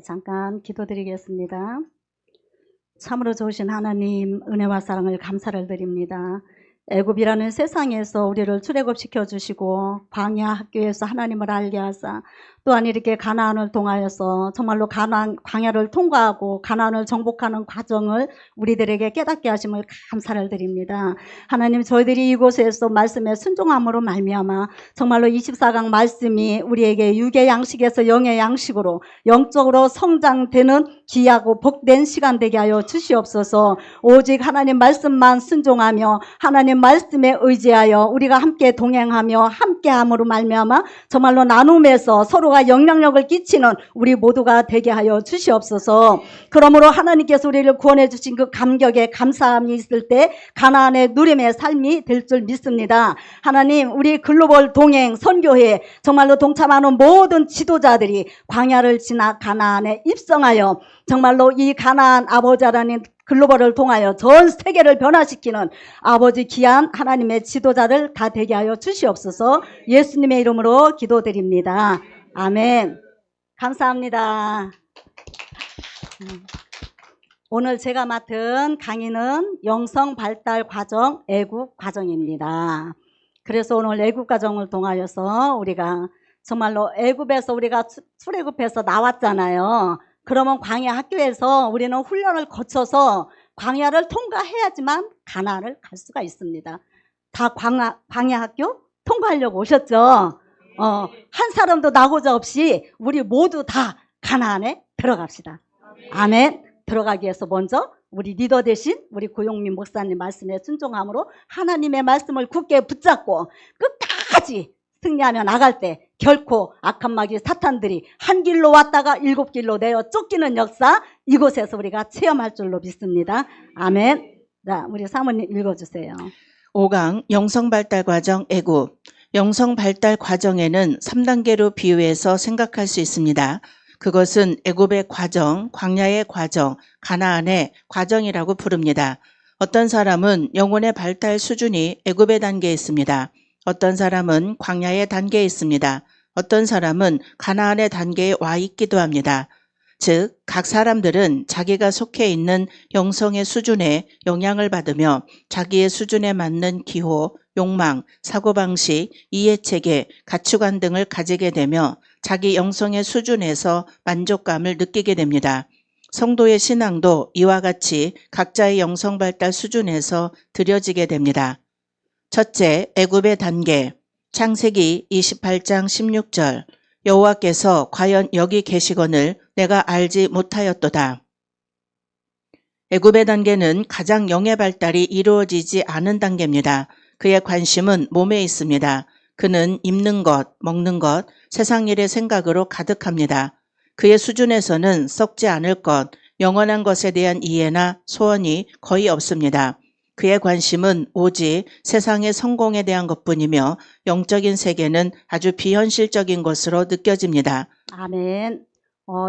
잠깐 기도드리겠습니다. 참으로 좋으신 하나님, 은혜와 사랑을 감사를 드립니다. 애굽이라는 세상에서 우리를 출애굽시켜 주시고 광야 학교에서 하나님을 알게 하사 또한 이렇게 가나안을 통하여서 정말로 광야를 통과하고 가나안을 정복하는 과정을 우리들에게 깨닫게 하심을 감사를 드립니다. 하나님, 저희들이 이곳에서 말씀에 순종함으로 말미암아 정말로 24강 말씀이 우리에게 육의 양식에서 영의 양식으로 영적으로 성장되는 귀하고 복된 시간 되게 하여 주시옵소서. 오직 하나님 말씀만 순종하며 하나님 말씀에 의지하여 우리가 함께 동행하며 함께함으로 말미암아 정말로 나눔에서 서로가 영향력을 끼치는 우리 모두가 되게 하여 주시옵소서. 그러므로 하나님께서 우리를 구원해 주신 그 감격에 감사함이 있을 때 가나안의 누림의 삶이 될 줄 믿습니다. 하나님, 우리 글로벌 동행 선교회 정말로 동참하는 모든 지도자들이 광야를 지나 가나안에 입성하여 정말로 이 가나안 아버지 하나님 글로벌을 통하여 전 세계를 변화시키는 아버지 귀한 하나님의 지도자들 다 되게 하여 주시옵소서. 예수님의 이름으로 기도드립니다. 아멘. 감사합니다. 오늘 제가 맡은 강의는 영성발달과정 애국 과정입니다. 그래서 오늘 애국 과정을 통하여서 우리가 정말로 애국에서 우리가 출애굽해서 나왔잖아요. 그러면 광야 학교에서 우리는 훈련을 거쳐서 광야를 통과해야지만 가나안을 갈 수가 있습니다. 다 광야 학교 통과하려고 오셨죠? 한 사람도 나고자 없이 우리 모두 다 가나안에 들어갑시다. 아멘. 들어가기 위해서 먼저 우리 리더 되신 우리 고용민 목사님 말씀에 순종함으로 하나님의 말씀을 굳게 붙잡고 끝까지 승리하며 나갈 때 결코 악한 마귀 사탄들이 한 길로 왔다가 7길로 내어 쫓기는 역사 이곳에서 우리가 체험할 줄로 믿습니다. 아멘. 자, 우리 사모님 읽어주세요. 5강 영성발달과정 애국. 영성발달 과정에는 3단계로 비유해서 생각할 수 있습니다. 그것은 애굽의 과정, 광야의 과정, 가나안의 과정이라고 부릅니다. 어떤 사람은 영혼의 발달 수준이 애굽의 단계에 있습니다. 어떤 사람은 광야의 단계에 있습니다. 어떤 사람은 가나안의 단계에 와 있기도 합니다. 즉, 각 사람들은 자기가 속해 있는 영성의 수준에 영향을 받으며 자기의 수준에 맞는 기호, 욕망, 사고방식, 이해체계, 가치관 등을 가지게 되며 자기 영성의 수준에서 만족감을 느끼게 됩니다. 성도의 신앙도 이와 같이 각자의 영성 발달 수준에서 드려지게 됩니다. 첫째, 애굽의 단계. 창세기 28장 16절. 여호와께서 과연 여기 계시거늘 내가 알지 못하였도다. 애굽의 단계는 가장 영의 발달이 이루어지지 않은 단계입니다. 그의 관심은 몸에 있습니다. 그는 입는 것, 먹는 것, 세상 일의 생각으로 가득합니다. 그의 수준에서는 썩지 않을 것, 영원한 것에 대한 이해나 소원이 거의 없습니다. 그의 관심은 오직 세상의 성공에 대한 것뿐이며 영적인 세계는 아주 비현실적인 것으로 느껴집니다. 아멘.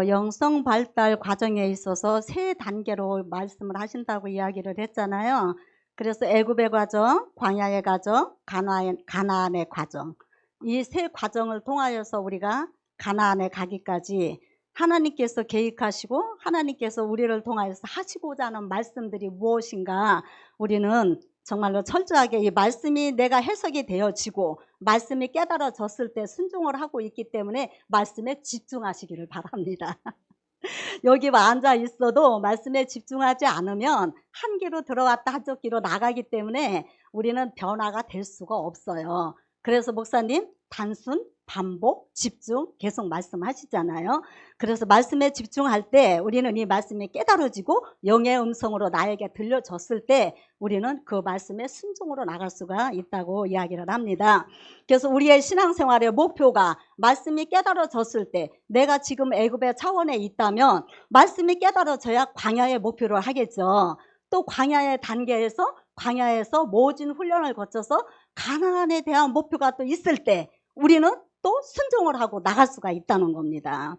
영성 발달 과정에 있어서 3단계로 말씀을 하신다고 이야기를 했잖아요. 그래서 애굽의 과정, 광야의 과정, 가나안의 과정. 이 3과정을 통하여서 우리가 가나안에 가기까지 하나님께서 계획하시고 하나님께서 우리를 통하여서 하시고자 하는 말씀들이 무엇인가 우리는 정말로 철저하게 이 말씀이 내가 해석이 되어지고 말씀이 깨달아졌을 때 순종을 하고 있기 때문에 말씀에 집중하시기를 바랍니다. 여기 앉아 있어도 말씀에 집중하지 않으면 한 귀로 들어왔다 한쪽 귀로 나가기 때문에 우리는 변화가 될 수가 없어요. 그래서 목사님 단순, 반복, 집중 계속 말씀하시잖아요. 그래서 말씀에 집중할 때 우리는 이 말씀이 깨달아지고 영의 음성으로 나에게 들려졌을 때 우리는 그 말씀에 순종으로 나갈 수가 있다고 이야기를 합니다. 그래서 우리의 신앙생활의 목표가 말씀이 깨달아졌을 때 내가 지금 애굽의 차원에 있다면 말씀이 깨달아져야 광야의 목표를 하겠죠. 또 광야의 단계에서 광야에서 모진 훈련을 거쳐서 가나안에 대한 목표가 또 있을 때 우리는 또 순종을 하고 나갈 수가 있다는 겁니다.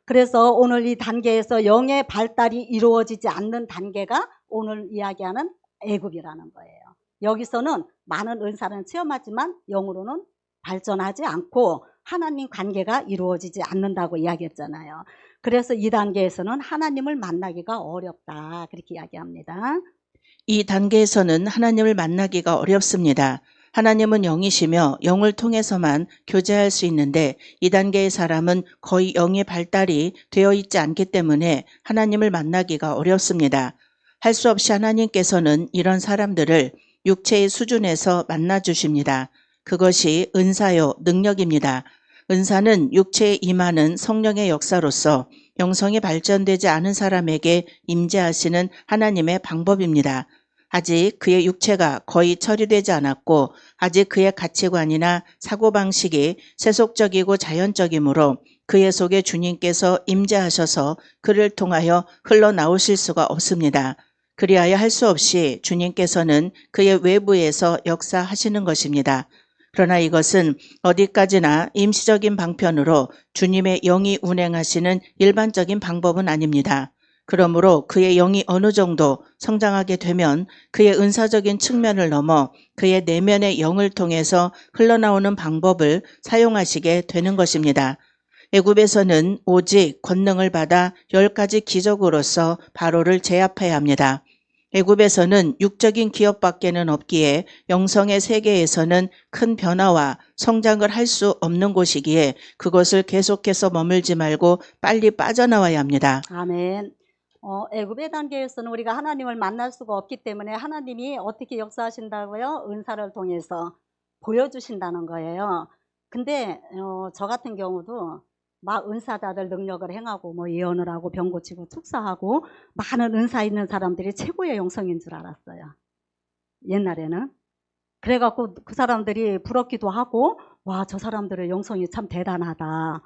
그래서 오늘 이 단계에서 영의 발달이 이루어지지 않는 단계가 오늘 이야기하는 애굽이라는 거예요. 여기서는 많은 은사는 체험하지만 영으로는 발전하지 않고 하나님 관계가 이루어지지 않는다고 이야기했잖아요. 그래서 2단계에서는 하나님을 만나기가 어렵다. 그렇게 이야기합니다. 이 단계에서는 하나님을 만나기가 어렵습니다. 하나님은 영이시며 영을 통해서만 교제할 수 있는데 이 단계의 사람은 거의 영의 발달이 되어 있지 않기 때문에 하나님을 만나기가 어렵습니다. 할 수 없이 하나님께서는 이런 사람들을 육체의 수준에서 만나 주십니다. 그것이 은사요, 능력입니다. 은사는 육체에 임하는 성령의 역사로서 영성이 발전되지 않은 사람에게 임재하시는 하나님의 방법입니다. 아직 그의 육체가 거의 처리되지 않았고 아직 그의 가치관이나 사고방식이 세속적이고 자연적이므로 그의 속에 주님께서 임재하셔서 그를 통하여 흘러나오실 수가 없습니다. 그리하여 할 수 없이 주님께서는 그의 외부에서 역사하시는 것입니다. 그러나 이것은 어디까지나 임시적인 방편으로 주님의 영이 운행하시는 일반적인 방법은 아닙니다. 그러므로 그의 영이 어느 정도 성장하게 되면 그의 은사적인 측면을 넘어 그의 내면의 영을 통해서 흘러나오는 방법을 사용하시게 되는 것입니다. 애굽에서는 오직 권능을 받아 10가지 기적으로서 바로를 제압해야 합니다. 애굽에서는 육적인 기업밖에는 없기에 영성의 세계에서는 큰 변화와 성장을 할 수 없는 곳이기에 그것을 계속해서 머물지 말고 빨리 빠져나와야 합니다. 아멘. 애굽의 단계에서는 우리가 하나님을 만날 수가 없기 때문에 하나님이 어떻게 역사하신다고요? 은사를 통해서 보여주신다는 거예요. 근데 저 같은 경우도 막 은사자들 능력을 행하고 뭐 예언을 하고 병 고치고 축사하고 많은 은사 있는 사람들이 최고의 영성인 줄 알았어요. 옛날에는. 그래갖고 그 사람들이 부럽기도 하고 와, 저 사람들의 영성이 참 대단하다.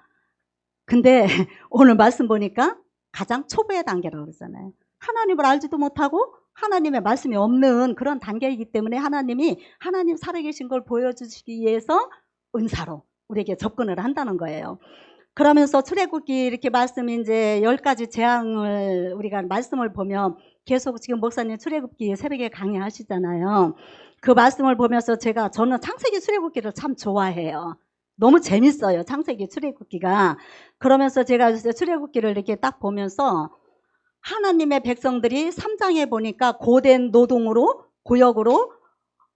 근데 오늘 말씀 보니까 가장 초보의 단계라고 그러잖아요. 하나님을 알지도 못하고 하나님의 말씀이 없는 그런 단계이기 때문에 하나님이 하나님 살아계신 걸 보여주시기 위해서 은사로 우리에게 접근을 한다는 거예요. 그러면서 출애굽기 이렇게 말씀 이제 10가지 재앙을 우리가 말씀을 보면 계속 지금 목사님 출애굽기 새벽에 강의하시잖아요. 그 말씀을 보면서 저는 창세기 출애굽기를 참 좋아해요. 너무 재밌어요. 창세기 출애굽기가. 그러면서 제가 출애굽기를 이렇게 딱 보면서 하나님의 백성들이 3장에 보니까 고된 노동으로 고역으로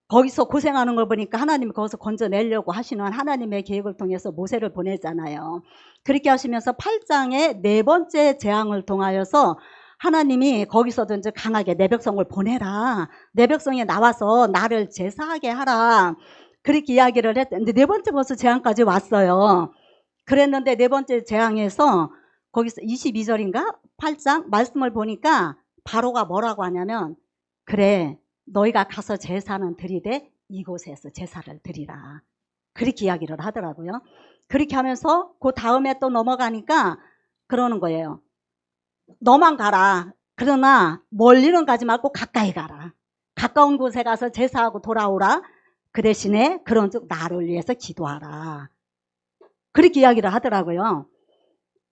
거기서 고생하는 걸 보니까 하나님이 거기서 건져내려고 하시는 하나님의 계획을 통해서 모세를 보내잖아요. 그렇게 하시면서 8장의 4번째 재앙을 통하여서 하나님이 거기서도 이제 강하게 내 백성을 보내라. 내 백성이 나와서 나를 제사하게 하라. 그렇게 이야기를 했는데 4번째 벌써 재앙까지 왔어요. 그랬는데 4번째 재앙에서 거기서 22절인가? 8장 말씀을 보니까 바로가 뭐라고 하냐면 그래 너희가 가서 제사는 드리되 이곳에서 제사를 드리라. 그렇게 이야기를 하더라고요. 그렇게 하면서 그 다음에 또 넘어가니까 그러는 거예요. 너만 가라. 그러나 멀리는 가지 말고 가까이 가라. 가까운 곳에 가서 제사하고 돌아오라. 그 대신에 그런즉 나를 위해서 기도하라. 그렇게 이야기를 하더라고요.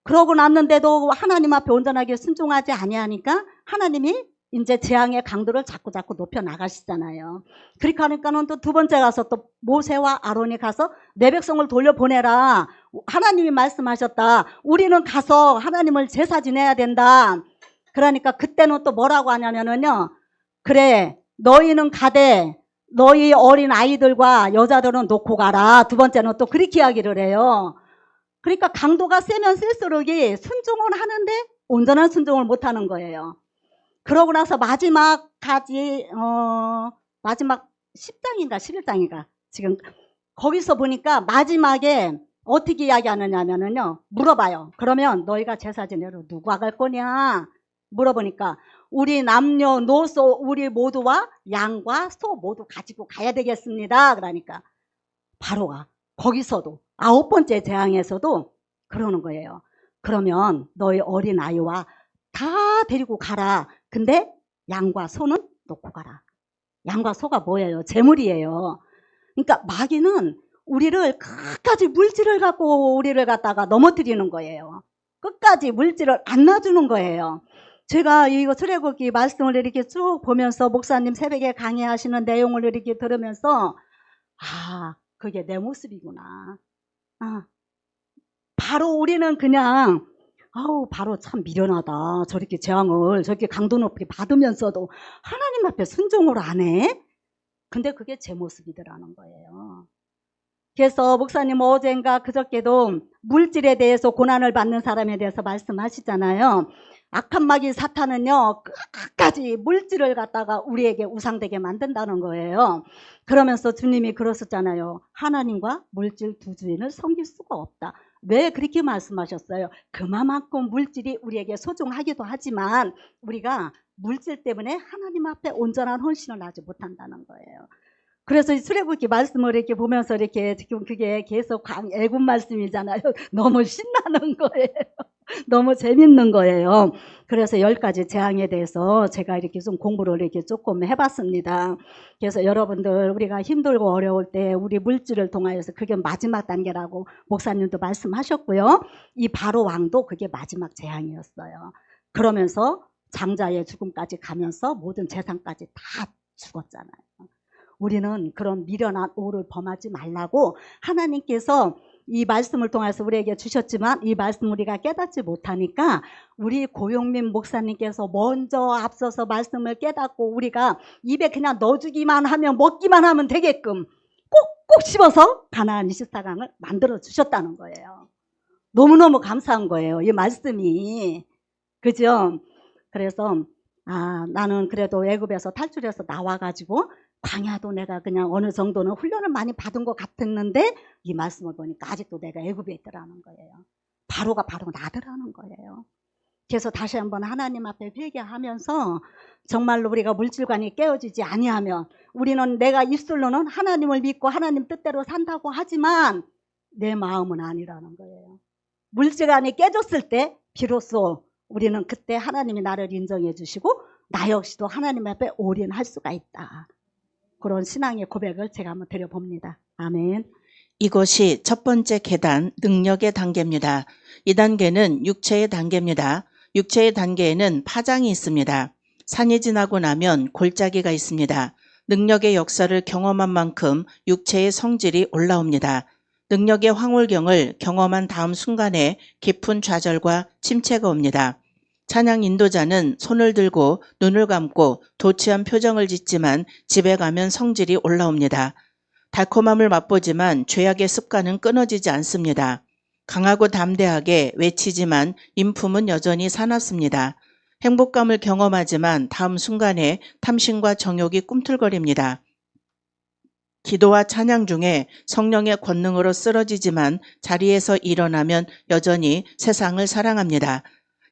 그러고 났는데도 하나님 앞에 온전하게 순종하지 아니하니까 하나님이 이제 재앙의 강도를 자꾸 높여 나가시잖아요. 그렇게 하니까는 또 2번째 가서 또 모세와 아론이 가서 내 백성을 돌려보내라. 하나님이 말씀하셨다. 우리는 가서 하나님을 제사 지내야 된다. 그러니까 그때는 또 뭐라고 하냐면요. 그래 너희는 가되 너희 어린 아이들과 여자들은 놓고 가라. 2번째는 또 그렇게 이야기를 해요. 그러니까 강도가 세면 셀수록 순종은 하는데 온전한 순종을 못하는 거예요. 그러고 나서 마지막까지 마지막 10장인가 11장인가 지금 거기서 보니까 마지막에 어떻게 이야기하느냐면요. 물어봐요. 그러면 너희가 제사 지내러 누가 갈 거냐? 물어보니까 우리 남녀노소 우리 모두와 양과 소 모두 가지고 가야 되겠습니다. 그러니까 바로가 거기서도 9번째 재앙에서도 그러는 거예요. 그러면 너희 어린아이와 다 데리고 가라. 근데 양과 소는 놓고 가라. 양과 소가 뭐예요? 재물이에요. 그러니까 마귀는 우리를 끝까지 물질을 갖고 우리를 갖다가 넘어뜨리는 거예요. 끝까지 물질을 안 놔주는 거예요. 제가 이거 출애굽기 말씀을 이렇게 쭉 보면서 목사님 새벽에 강의하시는 내용을 이렇게 들으면서 아, 그게 내 모습이구나. 바로 우리는 그냥 아우 바로 참 미련하다. 저렇게 재앙을 저렇게 강도 높이 받으면서도 하나님 앞에 순종을 안 해? 근데 그게 제 모습이더라는 거예요. 그래서 목사님 어젠가 그저께도 물질에 대해서 고난을 받는 사람에 대해서 말씀하시잖아요. 악한 마귀 사탄은요 끝까지 물질을 갖다가 우리에게 우상되게 만든다는 거예요. 그러면서 주님이 그러셨잖아요. 하나님과 물질 두 주인을 섬길 수가 없다. 왜 그렇게 말씀하셨어요? 그만큼 물질이 우리에게 소중하기도 하지만 우리가 물질 때문에 하나님 앞에 온전한 헌신을 하지 못한다는 거예요. 그래서 이 출애굽기 말씀을 이렇게 보면서 이렇게 지금 그게 계속 애굽 말씀이잖아요. 너무 신나는 거예요. 너무 재밌는 거예요. 그래서 10가지 재앙에 대해서 제가 이렇게 좀 공부를 이렇게 조금 해봤습니다. 그래서 여러분들 우리가 힘들고 어려울 때 우리 물질을 통하여서 그게 마지막 단계라고 목사님도 말씀하셨고요. 이 바로 왕도 그게 마지막 재앙이었어요. 그러면서 장자의 죽음까지 가면서 모든 재산까지 다 죽었잖아요. 우리는 그런 미련한 오를 범하지 말라고 하나님께서 이 말씀을 통해서 우리에게 주셨지만 이 말씀 우리가 깨닫지 못하니까 우리 고용민 목사님께서 먼저 앞서서 말씀을 깨닫고 우리가 입에 그냥 넣어주기만 하면 먹기만 하면 되게끔 꼭꼭 씹어서 가나안 24강을 만들어 주셨다는 거예요. 너무너무 감사한 거예요. 이 말씀이. 그죠? 그래서 나는 그래도 애굽에서 탈출해서 나와가지고 광야도 내가 그냥 어느 정도는 훈련을 많이 받은 것 같았는데 이 말씀을 보니까 아직도 내가 애굽에 있더라는 거예요. 바로가 바로 나더라는 거예요. 그래서 다시 한번 하나님 앞에 회개하면서 정말로 우리가 물질관이 깨어지지 아니하면 우리는 내가 입술로는 하나님을 믿고 하나님 뜻대로 산다고 하지만 내 마음은 아니라는 거예요. 물질관이 깨졌을 때 비로소 우리는 그때 하나님이 나를 인정해 주시고 나 역시도 하나님 앞에 올인할 수가 있다. 그런 신앙의 고백을 제가 한번 드려봅니다. 아멘. 이것이 첫 번째 계단, 능력의 단계입니다. 이 단계는 육체의 단계입니다. 육체의 단계에는 파장이 있습니다. 산이 지나고 나면 골짜기가 있습니다. 능력의 역사를 경험한 만큼 육체의 성질이 올라옵니다. 능력의 황홀경을 경험한 다음 순간에 깊은 좌절과 침체가 옵니다. 찬양 인도자는 손을 들고 눈을 감고 도취한 표정을 짓지만 집에 가면 성질이 올라옵니다. 달콤함을 맛보지만 죄악의 습관은 끊어지지 않습니다. 강하고 담대하게 외치지만 인품은 여전히 사납습니다. 행복감을 경험하지만 다음 순간에 탐심과 정욕이 꿈틀거립니다. 기도와 찬양 중에 성령의 권능으로 쓰러지지만 자리에서 일어나면 여전히 세상을 사랑합니다.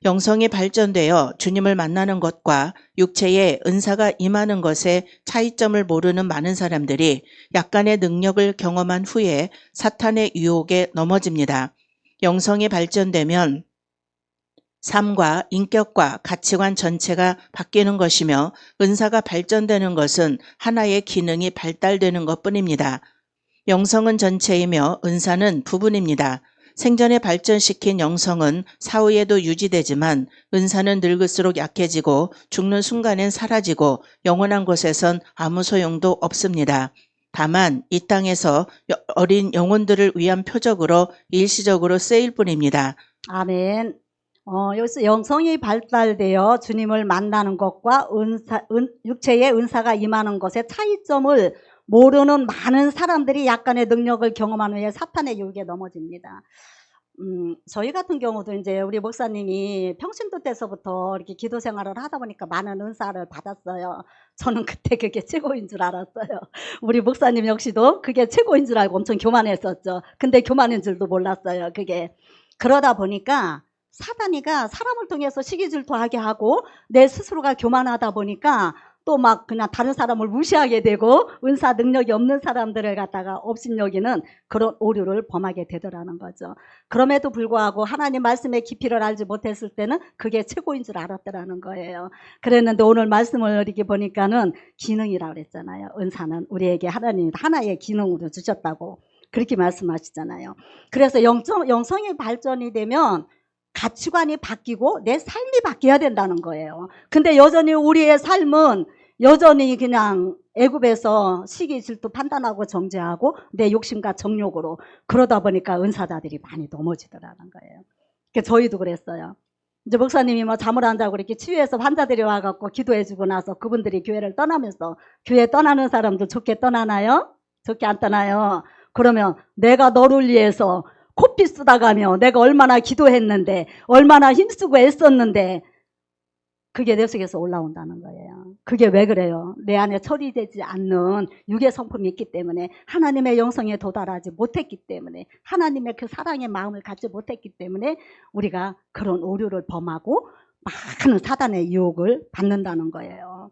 영성이 발전되어 주님을 만나는 것과 육체의 은사가 임하는 것의 차이점을 모르는 많은 사람들이 약간의 능력을 경험한 후에 사탄의 유혹에 넘어집니다. 영성이 발전되면 삶과 인격과 가치관 전체가 바뀌는 것이며 은사가 발전되는 것은 하나의 기능이 발달되는 것뿐입니다. 영성은 전체이며 은사는 부분입니다. 생전에 발전시킨 영성은 사후에도 유지되지만 은사는 늙을수록 약해지고 죽는 순간엔 사라지고 영원한 곳에선 아무 소용도 없습니다. 다만 이 땅에서 어린 영혼들을 위한 표적으로 일시적으로 쓰일 뿐입니다. 아멘. 여기서 영성이 발달되어 주님을 만나는 것과 육체의 은사가 임하는 것의 차이점을 모르는 많은 사람들이 약간의 능력을 경험한 후에 사탄의 유혹에 넘어집니다. 저희 같은 경우도 이제 우리 목사님이 평신도 때서부터 이렇게 기도 생활을 하다 보니까 많은 은사를 받았어요. 저는 그때 그게 최고인 줄 알았어요. 우리 목사님 역시도 그게 최고인 줄 알고 엄청 교만했었죠. 근데 교만인 줄도 몰랐어요. 그게. 그러다 보니까 사단이가 사람을 통해서 시기질투하게 하고 내 스스로가 교만하다 보니까 또 막 그냥 다른 사람을 무시하게 되고 은사 능력이 없는 사람들을 갖다가 업신여기는 그런 오류를 범하게 되더라는 거죠. 그럼에도 불구하고 하나님 말씀의 깊이를 알지 못했을 때는 그게 최고인 줄 알았더라는 거예요. 그랬는데 오늘 말씀을 이렇게 보니까는 기능이라고 그랬잖아요. 은사는 우리에게 하나님이 하나의 기능으로 주셨다고 그렇게 말씀하시잖아요. 그래서 영성의 발전이 되면 가치관이 바뀌고 내 삶이 바뀌어야 된다는 거예요. 근데 여전히 우리의 삶은 여전히 그냥 애굽에서 시기 질투 판단하고 정죄하고 내 욕심과 정욕으로 그러다 보니까 은사자들이 많이 넘어지더라는 거예요. 저희도 그랬어요. 이제 목사님이 뭐 잠을 안 자고 이렇게 치유해서 환자들이 와갖고 기도해주고 나서 그분들이 교회를 떠나면서 교회 떠나는 사람도 좋게 떠나나요? 좋게 안 떠나요? 그러면 내가 너를 위해서 코피 쓰다가며 내가 얼마나 기도했는데 얼마나 힘쓰고 애썼는데 그게 내 속에서 올라온다는 거예요. 그게 왜 그래요? 내 안에 처리되지 않는 육의 성품이 있기 때문에 하나님의 영성에 도달하지 못했기 때문에 하나님의 그 사랑의 마음을 갖지 못했기 때문에 우리가 그런 오류를 범하고 많은 사단의 유혹을 받는다는 거예요.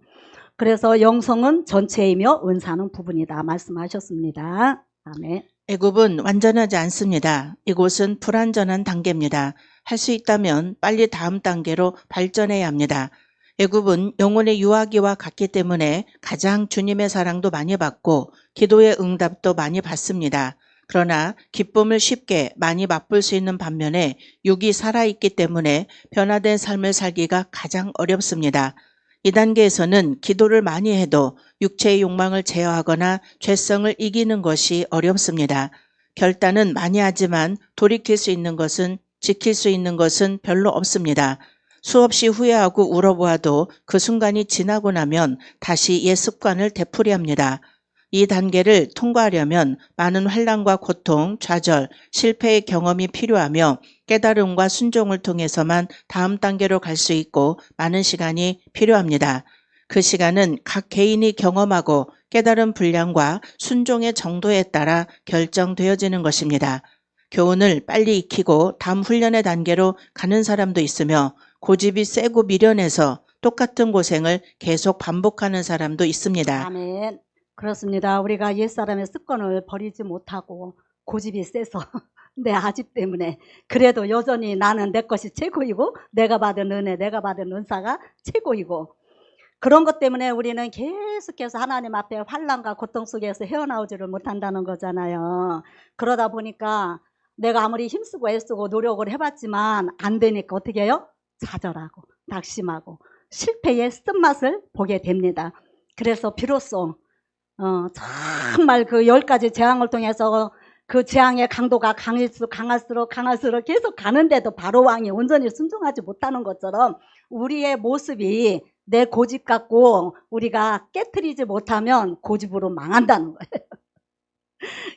그래서 영성은 전체이며 은사는 부분이다 말씀하셨습니다. 아멘. 애굽은 완전하지 않습니다. 이곳은 불완전한 단계입니다. 할 수 있다면 빨리 다음 단계로 발전해야 합니다. 애굽은 영혼의 유아기와 같기 때문에 가장 주님의 사랑도 많이 받고 기도의 응답도 많이 받습니다. 그러나 기쁨을 쉽게 많이 맛볼 수 있는 반면에 육이 살아있기 때문에 변화된 삶을 살기가 가장 어렵습니다. 이 단계에서는 기도를 많이 해도 육체의 욕망을 제어하거나 죄성을 이기는 것이 어렵습니다. 결단은 많이 하지만 돌이킬 수 있는 것은 지킬 수 있는 것은 별로 없습니다. 수없이 후회하고 울어보아도 그 순간이 지나고 나면 다시 옛 습관을 되풀이합니다. 이 단계를 통과하려면 많은 환난과 고통, 좌절, 실패의 경험이 필요하며 깨달음과 순종을 통해서만 다음 단계로 갈 수 있고 많은 시간이 필요합니다. 그 시간은 각 개인이 경험하고 깨달은 분량과 순종의 정도에 따라 결정되어지는 것입니다. 교훈을 빨리 익히고 다음 훈련의 단계로 가는 사람도 있으며 고집이 세고 미련해서 똑같은 고생을 계속 반복하는 사람도 있습니다. 아멘. 그렇습니다. 우리가 옛사람의 습관을 버리지 못하고 고집이 세서 내 아집 때문에 그래도 여전히 나는 내 것이 최고이고 내가 받은 은혜, 내가 받은 은사가 최고이고 그런 것 때문에 우리는 계속해서 하나님 앞에 환난과 고통 속에서 헤어나오지를 못한다는 거잖아요. 그러다 보니까 내가 아무리 힘쓰고 애쓰고 노력을 해봤지만 안 되니까 어떻게 해요? 좌절하고 낙심하고 실패의 쓴맛을 보게 됩니다. 그래서 비로소 정말 그 10가지 재앙을 통해서 그 재앙의 강도가 강할수록 계속 가는데도 바로 왕이 온전히 순종하지 못하는 것처럼 우리의 모습이 내 고집 갖고 우리가 깨트리지 못하면 고집으로 망한다는 거예요.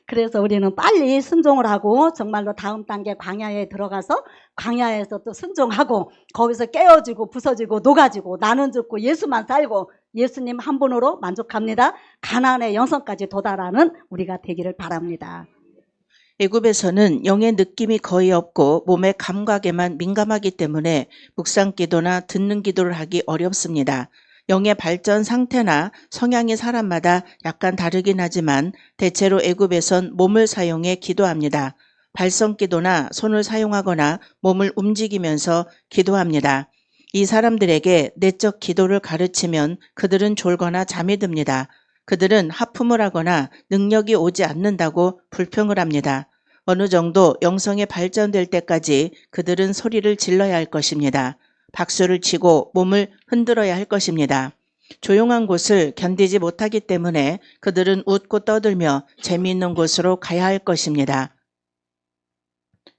그래서 우리는 빨리 순종을 하고 정말로 다음 단계 광야에 들어가서 광야에서 또 순종하고 거기서 깨어지고 부서지고 녹아지고 나는 죽고 예수만 살고 예수님 한 분으로 만족합니다. 가나안의 영성까지 도달하는 우리가 되기를 바랍니다. 애굽에서는 영의 느낌이 거의 없고 몸의 감각에만 민감하기 때문에 묵상 기도나 듣는 기도를 하기 어렵습니다. 영의 발전 상태나 성향이 사람마다 약간 다르긴 하지만 대체로 애굽에선 몸을 사용해 기도합니다. 발성 기도나 손을 사용하거나 몸을 움직이면서 기도합니다. 이 사람들에게 내적 기도를 가르치면 그들은 졸거나 잠이 듭니다. 그들은 하품을 하거나 능력이 오지 않는다고 불평을 합니다. 어느 정도 영성에 발전될 때까지 그들은 소리를 질러야 할 것입니다. 박수를 치고 몸을 흔들어야 할 것입니다. 조용한 곳을 견디지 못하기 때문에 그들은 웃고 떠들며 재미있는 곳으로 가야 할 것입니다.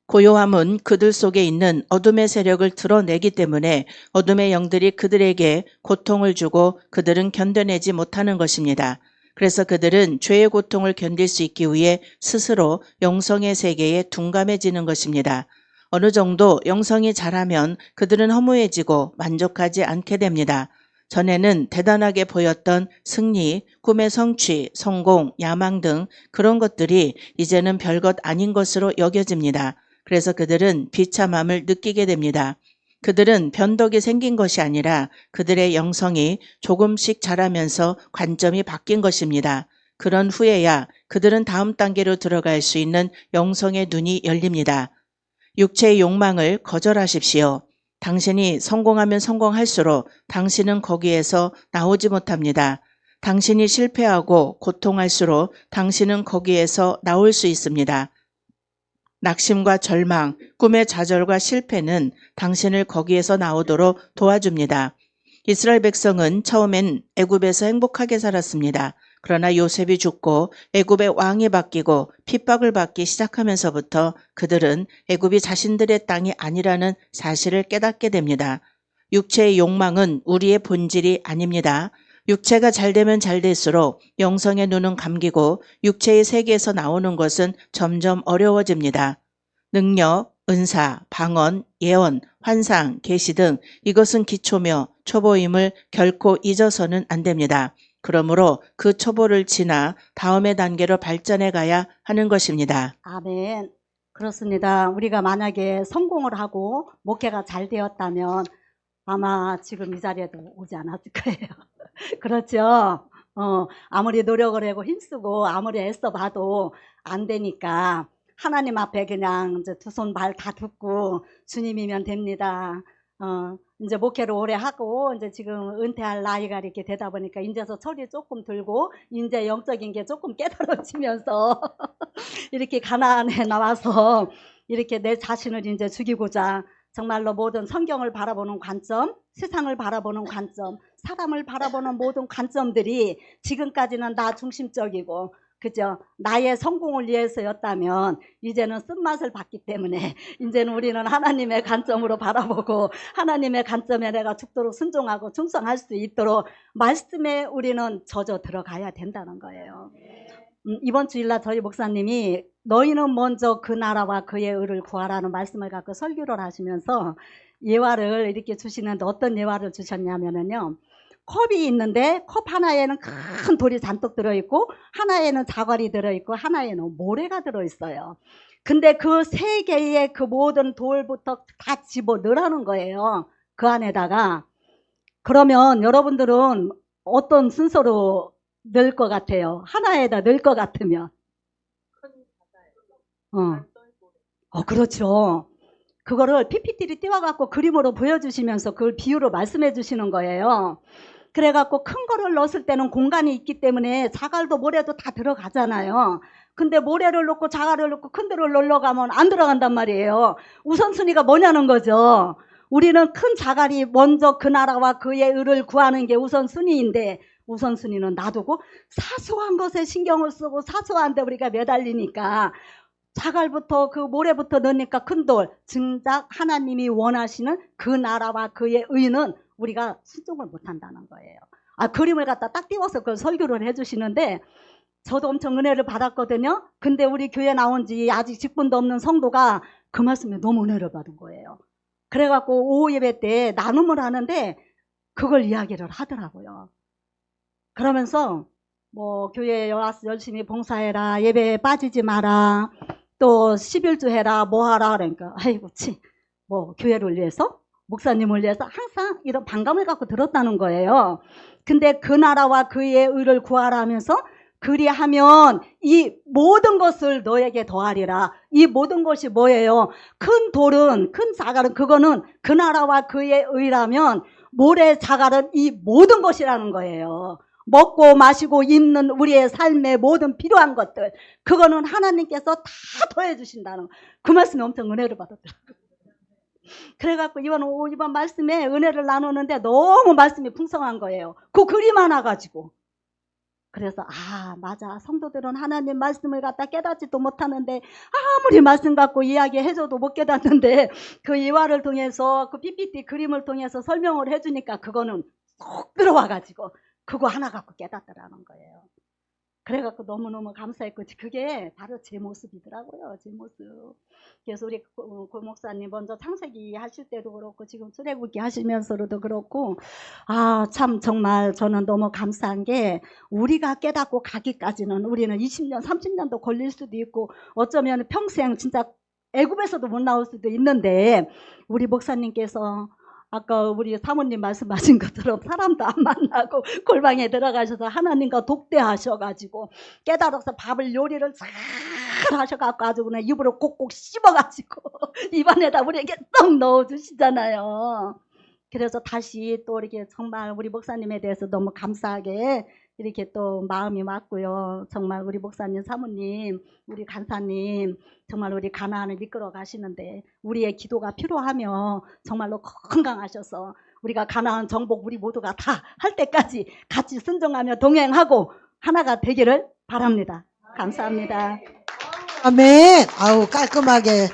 고요함은 그들 속에 있는 어둠의 세력을 드러내기 때문에 어둠의 영들이 그들에게 고통을 주고 그들은 견뎌내지 못하는 것입니다. 그래서 그들은 죄의 고통을 견딜 수 있기 위해 스스로 영성의 세계에 둔감해지는 것입니다. 어느 정도 영성이 자라면 그들은 허무해지고 만족하지 않게 됩니다. 전에는 대단하게 보였던 승리, 꿈의 성취, 성공, 야망 등 그런 것들이 이제는 별것 아닌 것으로 여겨집니다. 그래서 그들은 비참함을 느끼게 됩니다. 그들은 변덕이 생긴 것이 아니라 그들의 영성이 조금씩 자라면서 관점이 바뀐 것입니다. 그런 후에야 그들은 다음 단계로 들어갈 수 있는 영성의 눈이 열립니다. 육체의 욕망을 거절하십시오. 당신이 성공하면 성공할수록 당신은 거기에서 나오지 못합니다. 당신이 실패하고 고통할수록 당신은 거기에서 나올 수 있습니다. 낙심과 절망, 꿈의 좌절과 실패는 당신을 거기에서 나오도록 도와줍니다. 이스라엘 백성은 처음엔 애굽에서 행복하게 살았습니다. 그러나 요셉이 죽고 애굽의 왕이 바뀌고 핍박을 받기 시작하면서부터 그들은 애굽이 자신들의 땅이 아니라는 사실을 깨닫게 됩니다. 육체의 욕망은 우리의 본질이 아닙니다. 육체가 잘 되면 잘 될수록 영성의 눈은 감기고 육체의 세계에서 나오는 것은 점점 어려워집니다. 능력, 은사, 방언, 예언, 환상, 계시 등 이것은 기초며 초보임을 결코 잊어서는 안 됩니다. 그러므로 그 초보를 지나 다음의 단계로 발전해 가야 하는 것입니다. 아멘. 그렇습니다. 우리가 만약에 성공을 하고 목회가 잘 되었다면 아마 지금 이 자리에도 오지 않았을 거예요. 그렇죠? 아무리 노력을 하고 힘쓰고 아무리 애써봐도 안 되니까 하나님 앞에 그냥 이제 두 손 발 다 굽고 주님이면 됩니다. 이제 목회를 오래 하고 이제 지금 은퇴할 나이가 이렇게 되다 보니까 이제서 철이 조금 들고 이제 영적인 게 조금 깨달아지면서 이렇게 가나안에 나와서 이렇게 내 자신을 이제 죽이고자 정말로 모든 성경을 바라보는 관점, 세상을 바라보는 관점, 사람을 바라보는 모든 관점들이 지금까지는 나 중심적이고 그죠? 나의 성공을 위해서였다면 이제는 쓴맛을 봤기 때문에 이제는 우리는 하나님의 관점으로 바라보고 하나님의 관점에 내가 죽도록 순종하고 충성할 수 있도록 말씀에 우리는 젖어 들어가야 된다는 거예요. 이번 주일날 저희 목사님이 너희는 먼저 그 나라와 그의 의를 구하라는 말씀을 갖고 설교를 하시면서 예화를 이렇게 주시는데 어떤 예화를 주셨냐면요. 컵이 있는데 컵 하나에는 큰 돌이 잔뜩 들어있고 하나에는 자갈이 들어있고 하나에는 모래가 들어있어요. 근데 그 세 개의 그 모든 돌부터 다 집어 넣으라는 거예요. 그 안에다가. 그러면 여러분들은 어떤 순서로 넣을 것 같아요? 하나에다 넣을 것 같으면. 그렇죠. 그거를 PPT를 띄워갖고 그림으로 보여주시면서 그걸 비유로 말씀해 주시는 거예요. 그래갖고 큰 거를 넣었을 때는 공간이 있기 때문에 자갈도 모래도 다 들어가잖아요. 근데 모래를 넣고 자갈을 넣고 큰 데를 넣으려가면 안 들어간단 말이에요. 우선순위가 뭐냐는 거죠. 우리는 큰 자갈이 먼저 그 나라와 그의 의를 구하는 게 우선순위인데 우선순위는 놔두고 사소한 것에 신경을 쓰고 사소한 데 우리가 매달리니까 자갈부터 그 모래부터 넣으니까 큰 돌, 정작 하나님이 원하시는 그 나라와 그의 의는 우리가 순종을 못한다는 거예요. 그림을 갖다 딱 띄워서 그걸 설교를 해주시는데 저도 엄청 은혜를 받았거든요. 근데 우리 교회 나온 지 아직 10분도 없는 성도가 그 말씀에 너무 은혜를 받은 거예요. 그래갖고 오후 예배 때 나눔을 하는데 그걸 이야기를 하더라고요. 그러면서 뭐 교회에 와서 열심히 봉사해라, 예배에 빠지지 마라, 또 11주 해라, 뭐 하라. 그러니까 아이고 뭐 교회를 위해서 목사님을 위해서 항상 이런 반감을 갖고 들었다는 거예요. 근데 그 나라와 그의 의를 구하라 하면서 그리하면 이 모든 것을 너에게 더하리라. 이 모든 것이 뭐예요? 큰 돌은, 큰 자갈은 그거는 그 나라와 그의 의라면 모래 자갈은 이 모든 것이라는 거예요. 먹고 마시고 입는 우리의 삶의 모든 필요한 것들, 그거는 하나님께서 다 더해 주신다는 그 말씀에 엄청 은혜를 받았더라고요. 그래갖고 이번 말씀에 은혜를 나누는데 너무 말씀이 풍성한 거예요. 그 그림 하나 가지고. 그래서 맞아, 성도들은 하나님 말씀을 갖다 깨닫지도 못하는데 아무리 말씀 갖고 이야기해줘도 못 깨닫는데 그 예화를 통해서 그 PPT 그림을 통해서 설명을 해주니까 그거는 쏙 들어와가지고 그거 하나 갖고 깨닫더라는 거예요. 그래갖고 너무너무 감사했고 그게 바로 제 모습이더라고요. 제 모습. 그래서 우리 고 목사님 먼저 창세기 하실 때도 그렇고 지금 출애굽기 하시면서도 그렇고 참 정말 저는 너무 감사한 게 우리가 깨닫고 가기까지는 우리는 20년 30년도 걸릴 수도 있고 어쩌면 평생 진짜 애굽에서도 못 나올 수도 있는데 우리 목사님께서 아까 우리 사모님 말씀하신 것처럼 사람도 안 만나고 골방에 들어가셔서 하나님과 독대하셔가지고 깨달아서 밥을 요리를 잘 하셔가지고 아주 그냥 입으로 꼭꼭 씹어가지고 입안에다 우리에게 떡 넣어주시잖아요. 그래서 다시 또 이렇게 정말 우리 목사님에 대해서 너무 감사하게 이렇게 또 마음이 왔고요. 정말 우리 목사님, 사모님, 우리 간사님 정말 우리 가나안을 이끌어 가시는데 우리의 기도가 필요하며 정말로 건강하셔서 우리가 가나안 정복 우리 모두가 다 할 때까지 같이 순종하며 동행하고 하나가 되기를 바랍니다. 감사합니다. 아멘. 아우 깔끔하게